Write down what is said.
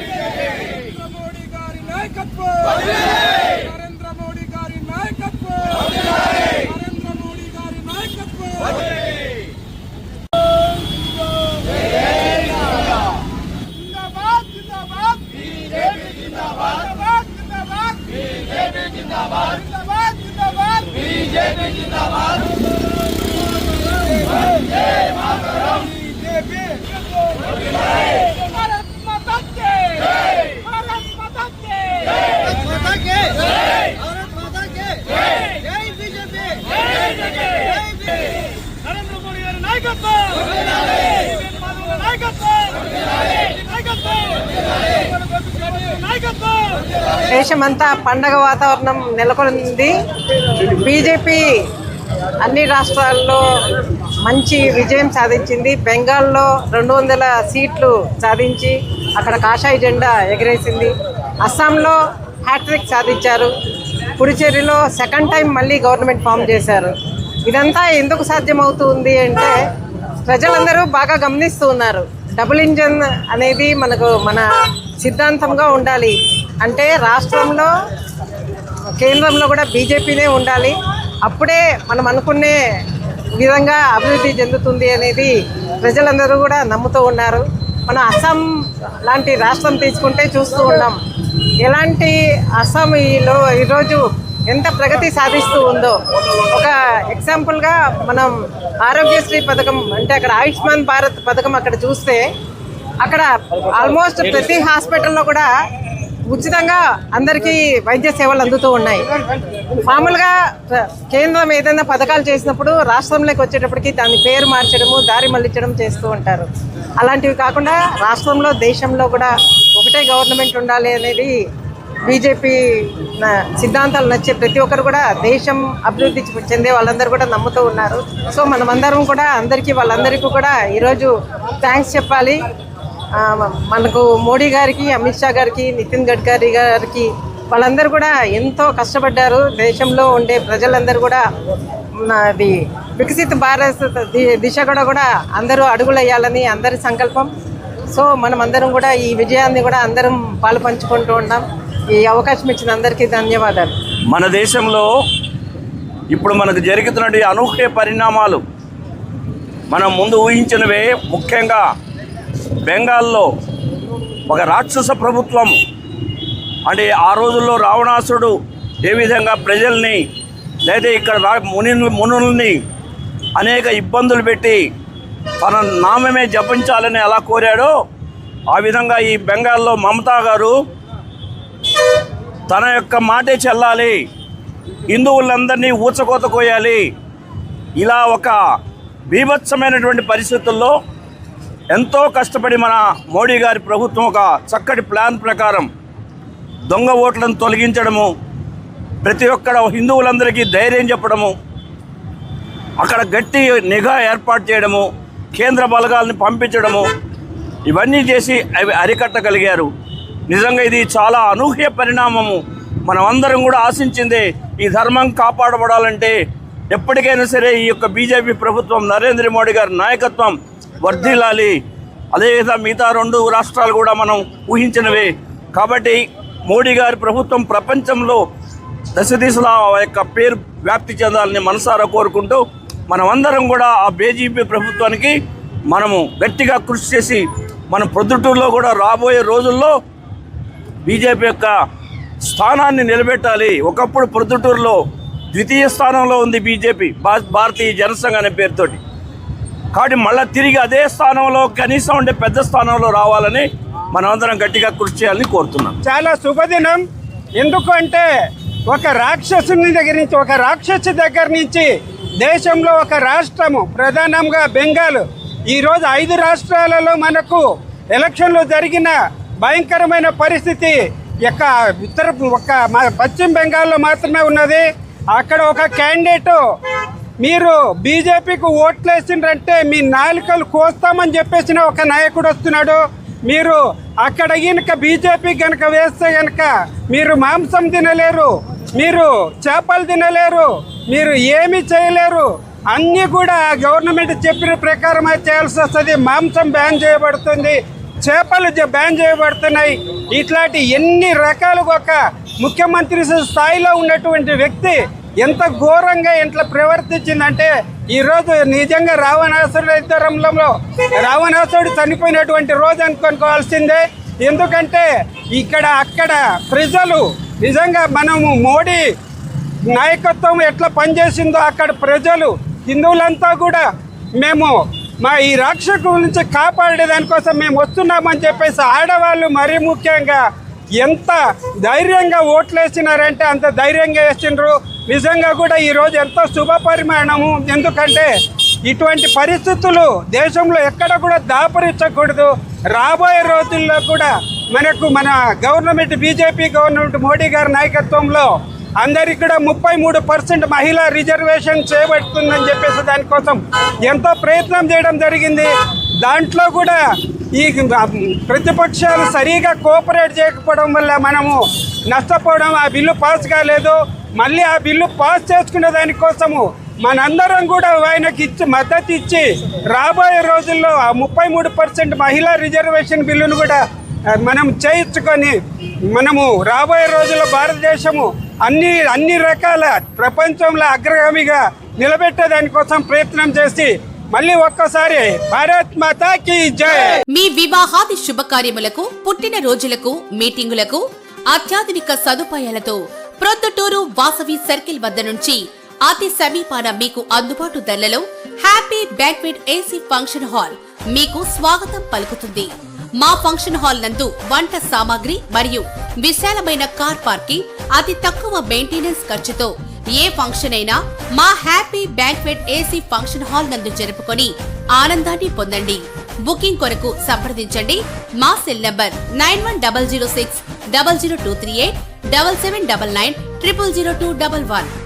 నరేంద్ర మోడీ గారి నాయకత్వం, నరేంద్ర మోడీ గారి నాయకత్వం. జిందాబాద్ జిందాబాద్ బీజేపీ జిందాబాద్ జిందాబాద్ బీజేపీ జిందాబాద్ జిందాబాద్ జిందాబాద్ బీజేపీ జిందాబాద్. వందే మాతరం బీజేపీ. భారత్ మాతా కీ జై. భారత్ మాతా కీ జై. భారత్ మాతా కీ జై. భారత్ మాతా కీ జై. జై బీజేపీ. జై బీజేపీ. జై బీజేపీ. నరేంద్ర మోడీ గారి నాయకత్వం. వర్ధిల్లాలి. నాయకత్వం. వర్ధిల్లాలి. నాయకత్వం. వర్ధిల్లాలి. నాయకత్వం. దేశమంతా పండగ వాతావరణం నెలకొంది. బీజేపీ అన్ని రాష్ట్రాల్లో మంచి విజయం సాధించింది. బెంగాల్లో 200 సీట్లు సాధించి అక్కడ కాషాయ జెండా ఎగరేసింది. అస్సాంలో హ్యాట్రిక్ సాధించారు. పుడుచేరిలో సెకండ్ టైం మళ్ళీ గవర్నమెంట్ ఫామ్ చేశారు. ఇదంతా ఎందుకు సాధ్యమవుతుంది అంటే ప్రజలందరూ బాగా గమనిస్తూ ఉన్నారు. డబుల్ ఇంజన్ అనేది మన సిద్ధాంతంగా ఉండాలి. అంటే రాష్ట్రంలో కేంద్రంలో కూడా బీజేపీనే ఉండాలి. అప్పుడే మనం అనుకునే విధంగా అభివృద్ధి చెందుతుంది అనేది ప్రజలందరూ కూడా నమ్ముతూ ఉన్నారు. మన అస్సాం లాంటి రాష్ట్రం తీసుకుంటే చూస్తూ ఉన్నాం ఎలాంటి అస్సాం ఈరోజు ఎంత ప్రగతి సాధిస్తూ ఉందో. ఒక ఎగ్జాంపుల్గా మనం ఆరోగ్యశ్రీ పథకం అంటే అక్కడ ఆయుష్మాన్ భారత్ పథకం అక్కడ చూస్తే అక్కడ ఆల్మోస్ట్ ప్రతి హాస్పిటల్లో కూడా ఉచితంగా అందరికీ వైద్య సేవలు అందుతూ ఉన్నాయి. మామూలుగా కేంద్రం ఏదైనా పథకాలు చేసినప్పుడు రాష్ట్రంలోకి వచ్చేటప్పటికి దాని పేరు మార్చడము, దారి మళ్లించడం చేస్తూ ఉంటారు. అలాంటివి కాకుండా రాష్ట్రంలో దేశంలో కూడా ఒకటే గవర్నమెంట్ ఉండాలి అనేది బీజేపీ సిద్ధాంతాలు నచ్చే ప్రతి ఒక్కరు కూడా దేశం అభివృద్ధి చెందే వాళ్ళందరూ కూడా నమ్ముతూ ఉన్నారు. సో మనమందరం కూడా వాళ్ళందరికీ కూడా ఈరోజు థ్యాంక్స్ చెప్పాలి. మనకు మోడీ గారికి, అమిత్ షా గారికి, నితిన్ గడ్కరీ గారికి వాళ్ళందరూ కూడా ఎంతో కష్టపడ్డారు. దేశంలో ఉండే ప్రజలందరూ కూడా అది వికసిత భారత్ దిశ కూడా అందరూ అడుగులయ్యాలని అందరి సంకల్పం. సో మనమందరం కూడా ఈ విజయాన్ని కూడా అందరం పాలు పంచుకుంటూ ఉన్నాం. ఈ అవకాశం ఇచ్చిన అందరికీ ధన్యవాదాలు. మన దేశంలో ఇప్పుడు మనకు జరుగుతున్న అనూహ్య పరిణామాలు మనం ముందు ఊహించినవే. ముఖ్యంగా బెంగాల్లో ఒక రాక్షస ప్రభుత్వం అంటే ఆ రోజుల్లో రావణాసుడు ఏ విధంగా ప్రజల్ని లేదా ఇక్కడ మునుల్ని అనేక ఇబ్బందులు పెట్టి తన నామమే జపించాలని ఎలా కోరాడో ఆ విధంగా ఈ బెంగాల్లో మమతా గారు తన యొక్క మాటే చెల్లాలి, హిందువులందరినీ ఊచకోత కోయాలి, ఇలా ఒక బీభత్సమైనటువంటి పరిస్థితుల్లో ఎంతో కష్టపడి మన మోడీ గారి ప్రభుత్వం ఒక చక్కటి ప్లాన్ ప్రకారం దొంగ ఓట్లను తొలగించడము, ప్రతి ఒక్కడ హిందువులందరికీ ధైర్యం చెప్పడము, అక్కడ గట్టి నిఘా ఏర్పాటు చేయడము, కేంద్ర బలగాలను పంపించడము, ఇవన్నీ చేసి అవి అరికట్టగలిగారు. నిజంగా ఇది చాలా అనూహ్య పరిణామము. మనమందరం కూడా ఆశించిందే ఈ ధర్మం కాపాడబడాలంటే ఎప్పటికైనా సరే ఈ యొక్క బీజేపీ ప్రభుత్వం, నరేంద్ర మోడీ గారి నాయకత్వం వర్ధిల్లాలి. అదేవిధంగా మిగతా 2 రాష్ట్రాలు కూడా మనం ఊహించినవే. కాబట్టి మోడీ గారి ప్రభుత్వం ప్రపంచంలో దశదిశలా యొక్క పేరు వ్యాప్తి చెందాలని మనసారా కోరుకుంటూ మనమందరం కూడా ఆ బీజేపీ ప్రభుత్వానికి మనము గట్టిగా కృషి చేసి మన ప్రొద్దుటూరులో కూడా రాబోయే రోజుల్లో బీజేపీ యొక్క స్థానాన్ని నిలబెట్టాలి. ఒకప్పుడు ప్రొద్దుటూరులో ద్వితీయ స్థానంలో ఉంది బీజేపీ, భారతీయ జనసంఘ్ అనే పేరుతోటి. కాబట్టి మళ్ళీ తిరిగి అదే స్థానంలో కనీసం ఉండే పెద్ద స్థానంలో రావాలని మనమందరం గట్టిగా కృషి చేయాలని కోరుతున్నాం. చాలా శుభదినం. ఎందుకు అంటే ఒక రాక్షసుని దగ్గర నుంచి దేశంలో ఒక రాష్ట్రము, ప్రధానంగా బెంగాల్. ఈరోజు 5 రాష్ట్రాలలో మనకు ఎలక్షన్లు జరిగిన భయంకరమైన పరిస్థితి పశ్చిమ బెంగాల్లో మాత్రమే ఉన్నది. అక్కడ ఒక క్యాండిడేటు మీరు బీజేపీకి ఓట్లు వేసిండ్రంటే మీ నాలుకలు కోస్తామని చెప్పేసిన ఒక నాయకుడు వస్తున్నాడు. మీరు అక్కడ కనుక బీజేపీ కనుక వేస్తే కనుక మీరు మాంసం తినలేరు, మీరు చేపలు తినలేరు, మీరు ఏమీ చేయలేరు. అన్నీ కూడా గవర్నమెంట్ చెప్పిన ప్రకారమే చేయాల్సి వస్తుంది. మాంసం బ్యాన్ చేయబడుతుంది, చేపలు బ్యాన్ చేయబడుతున్నాయి. ఇట్లాంటి ఎన్ని రకాలుగా ఒక ముఖ్యమంత్రి స్థాయిలో ఉన్నటువంటి వ్యక్తి ఎంత ఘోరంగా ఎట్లా ప్రవర్తించిందంటే ఈరోజు నిజంగా రావణాసురుడు చనిపోయినటువంటి రోజు అనుకోవాల్సిందే. ఎందుకంటే అక్కడ ప్రజలు నిజంగా మనము మోడీ నాయకత్వం ఎట్లా పనిచేసిందో అక్కడ ప్రజలు హిందువులంతా కూడా మేము ఈ రాక్షసుల నుంచి కాపాడే దానికోసం మేము వస్తున్నామని చెప్పేసి ఆడవాళ్ళు మరీ ముఖ్యంగా ఎంత ధైర్యంగా ఓట్లు వేసినారంటే అంత ధైర్యంగా వేసిండ్రు. నిజంగా కూడా ఈరోజు ఎంతో శుభ పరిమాణము. ఎందుకంటే ఇటువంటి పరిస్థితులు దేశంలో ఎక్కడ కూడా దాపరించకూడదు. రాబోయే రోజుల్లో కూడా మన గవర్నమెంట్ బీజేపీ గవర్నమెంట్ మోడీ గారి నాయకత్వంలో అందరికి కూడా 33% మహిళా రిజర్వేషన్ చేయబడుతుందని చెప్పేసి దానికోసం ఎంతో ప్రయత్నం చేయడం జరిగింది. దాంట్లో కూడా ఈ ప్రతిపక్షాలు సరిగా కోఆపరేట్ చేయకపోవడం వల్ల మనము నష్టపోవడం, ఆ బిల్లు పాస్ కాలేదు. మళ్ళీ ఆ బిల్లు పాస్ చేసుకునే దానికోసము మనందరం కూడా ఆయనకి మద్దతు ఇచ్చి రాబోయే రోజుల్లో ఆ 33% మహిళా రిజర్వేషన్ బిల్లును కూడా మనం చేయించుకొని మనము రాబోయే రోజుల్లో భారతదేశము అన్ని రకాల ప్రపంచంలో అగ్రగామిగా నిలబెట్టే దానికోసం ప్రయత్నం చేసి మళ్ళీ ఒక్కసారి భారత్ మాతా కీ జై. మీ వివాహాది శుభకార్యములకు, పుట్టిన రోజులకు, మీటింగులకు అత్యాధునిక సదుపాయాలతో ప్రొద్దుటూరు వాసవి సర్కిల్ వద్ద నుంచి అతి సమీపాన మీకు అందుబాటు ధరలలో happy banquet AC function hall మీకు స్వాగతం పలుకుతుంది. మా ఫంక్షన్ హాల్ నందు వంట సామాగ్రి మరియు విశాలమైన కార్ పార్కింగ్, అతి తక్కువ మెయింటెనెన్స్ ఖర్చుతో ఏ ఫంక్షన్ అయినా మా happy banquet AC function hall నందు జరుపుకొని ఆనందాన్ని పొందండి. బుకింగ్ కొరకు సంప్రదించండి. మా సెల్ నంబర్ 9100600238 7799 000211.